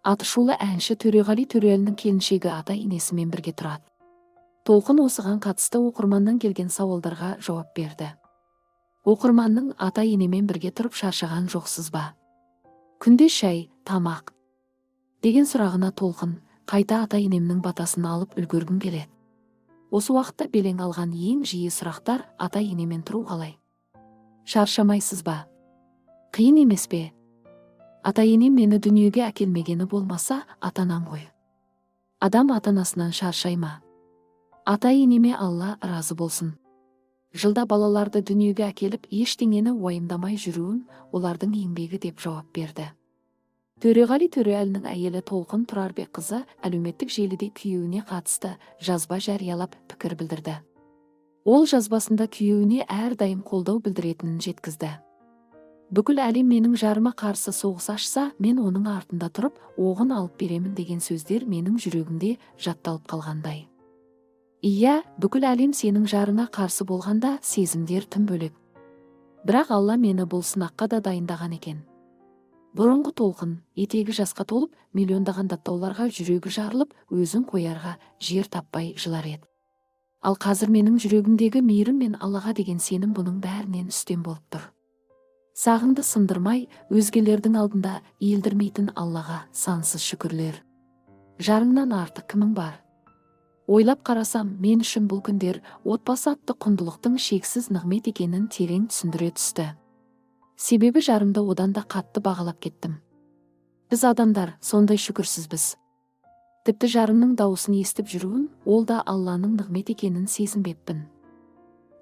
Атышулы әнші Төреғали Төрелінің келіншегі ата енесімен бірге тұрады. Толқын осыған қатысты оқырманнан келген сауалдарға жауап берді. Оқырманның ата енемен бірге тұрып шаршаған жоқсыз ба? Күнде шай, тамақ деген сұрағына Толқын, қайта ата енемнің батасын алып үлгергім келеді. Осы уақытта белең алған ең жиі сұрақтар ата енемен тұру қалай? Шаршамайсыз ба? Қиын емес пе? Ата енем мені дүниеге әкелмегені болмаса, ата-анам ғой. Адам ата-анасынан шаршай ма? Ата енеме Алла разы болсын. Жылда балаларды дүниеге әкеліп, ештеңені уайымдамай жүруім олардың еңбегі деп жауап берді. Төреғали Төрелінің әйелі Толқын Тұрарбекқызы әлеуметтік желіде күйеуіне қатысты жазба жариялап пікір білдірді. Ол жазбасында күйеуіне әрдайым қолдау білдіретінін жеткізді. Бүкіл әлем менің жарыма қарсы соғыс ашса, мен оның артында тұрып, оғын алып беремін деген сөздер менің жүрегімде жатталып қалғандай. Иә, бүкіл әлем сенің жарына қарсы болғанда сезімдер тым бөлек. Бірақ Алла мені бұл сынаққа да дайындаған екен. Бұрынғы Толқын, етегі жасқа толып, миллиондаған даттауларға жүрегі жарылып, өзін қоярға жер таппай жылар еді. Ал қазір менің жүрегімдегі мейірім мен Аллаға деген сенім бұның бәрінен үстем болып тұр. Сағыңды сындырмай, өзгелердің алдында елдірмейтін Аллаға сансыз шүкірлер. Жарыңнан артық кімің бар? Ойлап қарасам, мен үшін бұл күндер отбасы атты құндылықтың шексіз нығмет екенін терең түсіндіре түсті. Себебі жарымды одан да қатты бағалап кеттім. Біз адамдар сондай шүкірсізбіз. Тіпті жарымның дауысын естіп жүруін, ол да Алланың нығмет екенін сезінбеппін.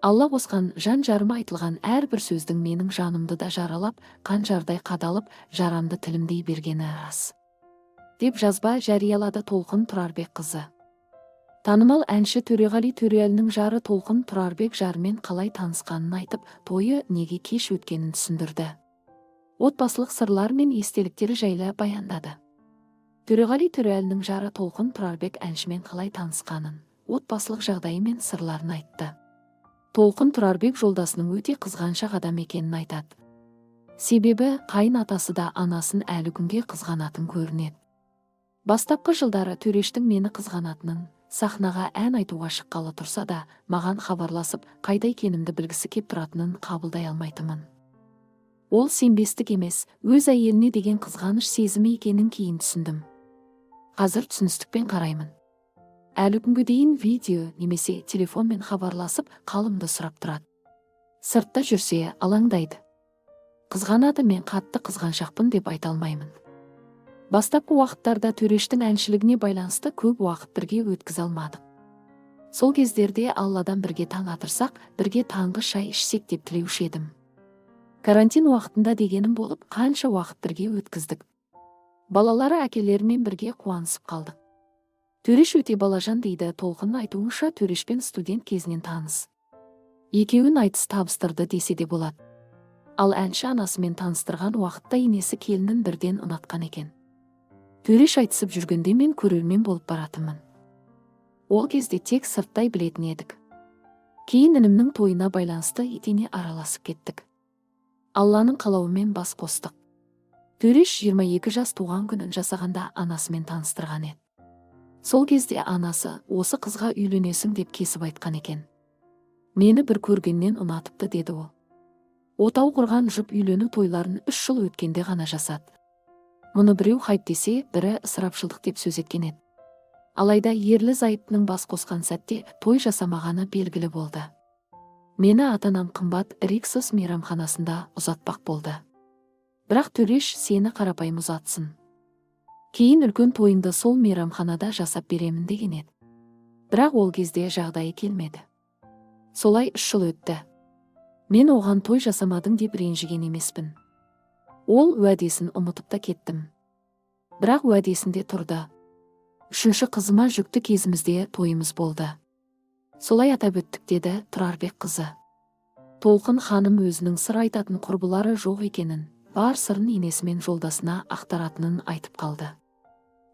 Алла қосқан жан жарыма айтылған әрбір сөздің менің жанымды да жаралап, қанжардай қадалып, жарамды тілімдей бергені рас. Деп жазба жариялады Толқын Тұрарбекқызы. Танымал әнші Төреғали Төрелінің жары Толқын Тұрарбек жарымен қалай танысқанын айтып, тойы неге кеш өткенін түсіндірді. Отбасылық сырлар мен естеліктері жайлы баяндады. Төреғали Төрелінің жары Толқын Тұрарбек әншімен қалай танысқанын, отбасылық жағдайы мен сырларын айтты. Толқын Тұрарбек жолдасының өте қызғаншақ адам екенін айтады. Себебі қайын атасы да анасын әлі күнге қызғанатын көрінеді. Бастапқы жылдары Төрештің мені қызғанатынын, сахнаға ән айтуға шыққалы тұрса да, маған хабарласып, қайда екенімді білгісі кеп тұратынын қабылдай алмайтынмын. Ол сенбестік емес, өз әйеліне деген қызғаныш сезімі екенін кейін түсіндім. Қазір түсіністікпен қараймын. Әлі күнге дейін видео немесе телефонмен хабарласып, қалымды сұрап тұрады. Сыртта жүрсе алаңдайды. Қызғанады, мен қатты қызғаншақпын деп айта алмаймын. Бастапқы уақыттарда Төрештің әншілігіне байланысты көп уақыт бірге өткізе алмадық. Сол кездерде Алладан бірге таң атырсақ, бірге таңғы шай ішсек деп тілеуші едім. Карантин уақытында дегенім болып, қанша уақыт бірге өткіздік. Балалары әкелерімен бірге қуанысып қалдық. Төреш өте балажан дейді. Толқынның айтуынша Төрешпен студент кезінен таныс. Екеуін айтыс табыстырды десе де болады. Ал әнші анасымен таныстырған уақытта енесі келінін бірден ұнатқан екен. Төреш айтысып жүргенде мен көрермен болып баратынмын. Ол кезде тек сырттай білетін едік. Кейін інімнің тойына байланысты етене араласып кеттік. Алланың қалауымен бас қостық. Төреш 22 жас туған күнін жасағанда анасымен таныстырған еді. Сол кезде анасы, осы қызға үйленесің деп кесіп айтқан екен. Мені бір көргеннен ұнатыпты деді ол. Отау құрған жұп үйлену тойларын 3 жыл өткенде ғана жасады. Мұны біреу хайп десе, бірі ысырапшылдық деп сөз еткен еді. Алайда ерлі зайыптының бас қосқан сәтте той жасамағаны белгілі болды. Мені ата-анам қымбат Риксос мейрамханасында ұзатпақ болды. Бірақ Төреш сені қарапайым ұзатсын. Кейін үлкен тойыңды сол мейрамханада жасап беремін деген еді. Бірақ ол кезде жағдайы келмеді. Солай 3 жыл өтті. Мен оған той жасамадың деп ренжіген емеспін. Ол уәдесін ұмытып та кеттім. Бірақ уәдесінде тұрды. 3-ші қызыма жүкті кезімізде тойымыз болды. Солай атап өттік деді Тұрарбекқызы. Толқын ханым өзінің сыр айтатын құрбылары жоқ екенін, бар сырын енесімен жолдасына ақтаратынын айтып қалды.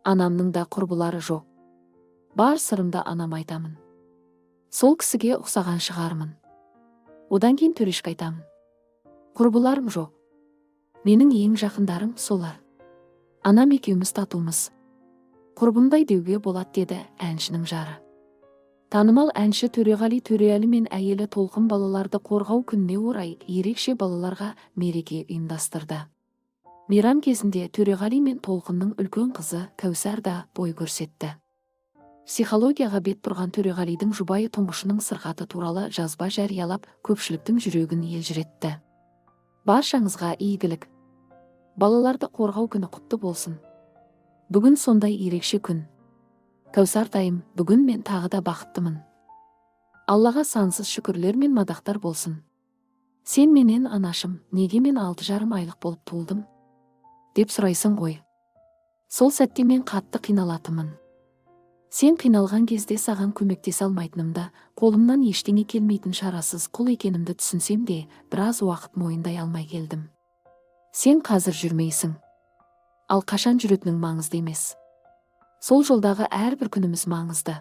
Анамның да құрбылары жоқ. Бар сырымды анам айтамын. Сол кісіге ұқсаған шығармын. Одан кейін Төрешке айтамын. Құрбыларым жоқ. Менің ең жақындарым солар. Анам екеуміз татумыз. Құрбымдай деуге болады, деді әншінің жары. Танымал әнші Төреғали Төреәлі мен әйелі Толқын балаларды қорғау күніне орай ерекше балаларға мереке ұйымдастырды. Мейрам кезінде Төреғали мен Толқынның үлкен қызы Кәусар да бой көрсетті. Психологияға бет бұрған Төреғалидің жұбайы тұңғышының сырқаты туралы жазба жариялап, көпшіліктің жүрегін елжіретті. Баршаңызға игілік. Балаларды қорғау күні құтты болсын. Бүгін сондай ерекше күн. Кәусар тайым, бүгін мен тағы да бақыттымын. Аллаға сансыз шүкірлер мен мадақтар болсын. Сен менен, анашым, неге мен 6,5 айлық болып туылдым? Деп сұрайсың ғой. Сол сәтте мен қатты қиналатымын. Сен қиналған кезде саған көмектесе алмайтынымда, қолымнан ештеңе келмейтін шарасыз құл екенімді түсінсем де, біраз уақыт мойындай алмай келдім. Сен қазір жүрмейсің. Ал қашан жүретінің маңызды емес. Сол жолдағы әрбір күніміз маңызды.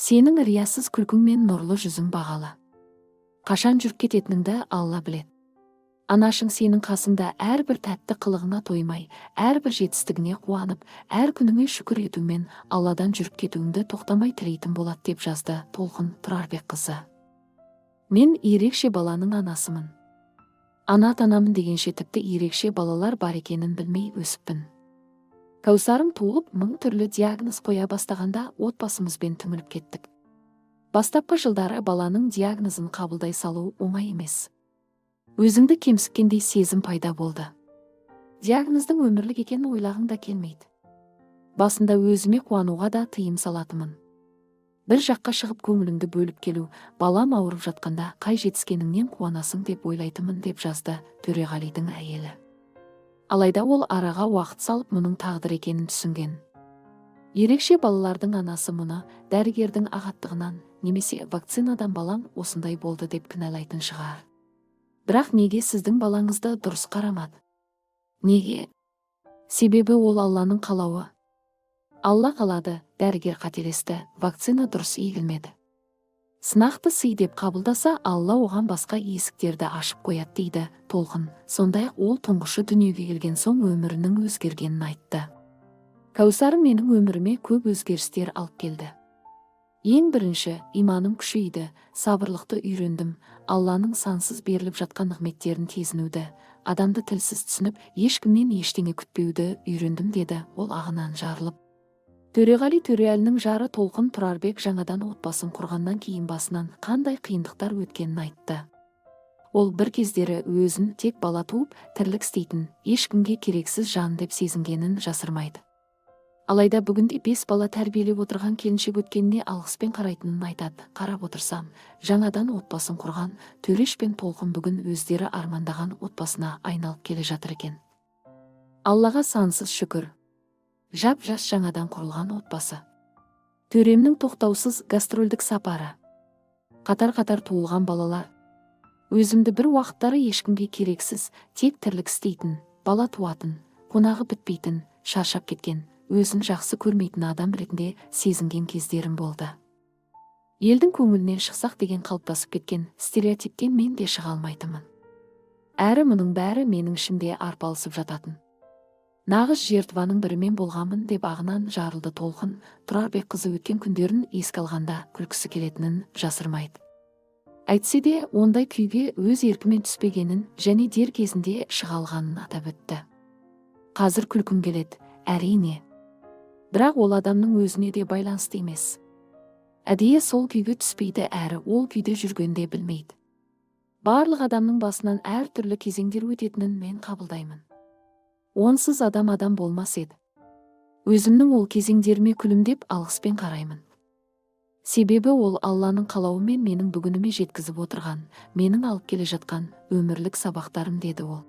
Сенің риясыз күлкің мен нұрлы жүзің бағалы. Қашан жүріп кететініңді Алла біледі. Анашың сенің қасыңда әрбір тәтті қылығына тоймай, әрбір жетістігіне қуанып, әр күніңе шүкір етумен Алладан жүріп кетуіңді тоқтамай тілейтін болады, деп жазды Толқын Тұрарбекқызы. Мен ерекше баланың анасымын. Ана атанамын дегенше тіпті ерекше балалар бар екенін білмей өсіппін. Кәусарым туылып, 1000 түрлі диагноз қоя бастағанда отбасымызбен түңіліп кеттік. Бастапқы жылдары баланың диагнозын қабылдай салу оңай емес. Өзіңді кемсіккендей сезім пайда болды. Диагноздың өмірлік екенін ойлағың да келмейді. Басында өзіме қуануға да тыйым салатымын. Бір жаққа шығып көңіліңді бөліп келу, балам ауырып жатқанда қай жетіскеніңнен қуанасың деп ойлайтымын, деп жазды Төреғалидің әйелі. Алайда ол араға уақыт салып мұның тағдыр екенін түсінген. Ерекше балалардың анасы мұны дәрігердің ағаттығынан немесе вакцинадан балам осындай болды деп кінәлайтын шығар. Бірақ неге сіздің балаңызды дұрыс қарамады? Неге? Себебі ол Алланың қалауы. Алла қалады, дәрігер қателесті, вакцина дұрыс егілмеді. Сынақты сый деп қабылдаса, Алла оған басқа есіктерді ашып қояды, дейді Толқын. Сондай-ақ ол тұңғышы дүниеге келген соң өмірінің өзгергенін айтты. Кәусарым менің өміріме көп өзгерістер алып келді. Ең бірінші, иманым күшейді, сабырлықты үйрендім, Алланың сансыз беріліп жатқан нығметтерін сезінуді, адамды тілсіз түсініп, ешкімнен ештеңе күтпеуді үйрендім, деді ол ағынан жарылып. Төреғали Төреәлінің жары Толқын Тұрарбек жаңадан отбасын құрғаннан кейін басынан қандай қиындықтар өткенін айтты. Ол бір кездері өзін тек бала туып, тірлік істейтін, ешкімге керексіз жан деп сезінгенін жасырмайды. Алайда бүгінде 5 бала тәрбиелеп отырған келіншек өткеніне алғыспен қарайтынын айтады. Қарап отырсам, жаңадан отбасын құрған Төреш пен Толқын бүгін өздері армандаған отбасына айналып келе жатыр екен. Аллаға сансыз шүкір. Жап-жас жаңадан құрылған отбасы. Төремнің тоқтаусыз гастрольдік сапары. Қатар-қатар туылған балалар. Өзімді бір уақыттары ешкімге керексіз, тек тірлік істейтін, бала туатын, қонағы бітпейтін, шаршап кеткен, өзін жақсы көрмейтін адам ретінде сезінген кездерім болды. Елдің көңілінен шықсақ деген қалыптасып кеткен стереотиптен мен де шыға алмайтынмын. Әрі мұның бәрі менің ішімде арпалысып жататын. Нағыз жертваның бірімен болғанмын, деп ағынан жарылды Толқын Тұрарбекқызы. Өткен күндерін еске алғанда күлкісі келетінін жасырмайды. Әйтсе де ондай күйге өз еркімен түспегенін және дер кезінде шыға алғанын атап өтті. Қазір күлкім келеді, әрине. Бірақ ол адамның өзіне де байланысты емес. Әдейі сол күйге түспейді, әрі ол күйде жүргенде білмейді. Барлық адамның басынан әр түрлі кезеңдер өтетінін мен қабылдаймын. Онсыз адам болмас еді. Өзімнің ол кезеңдеріме күлімдеп алғыспен қараймын. Себебі ол Алланың қалауымен менің бүгініме жеткізіп отырған, менің алып келе жатқан өмірлік сабақтарым, деді ол.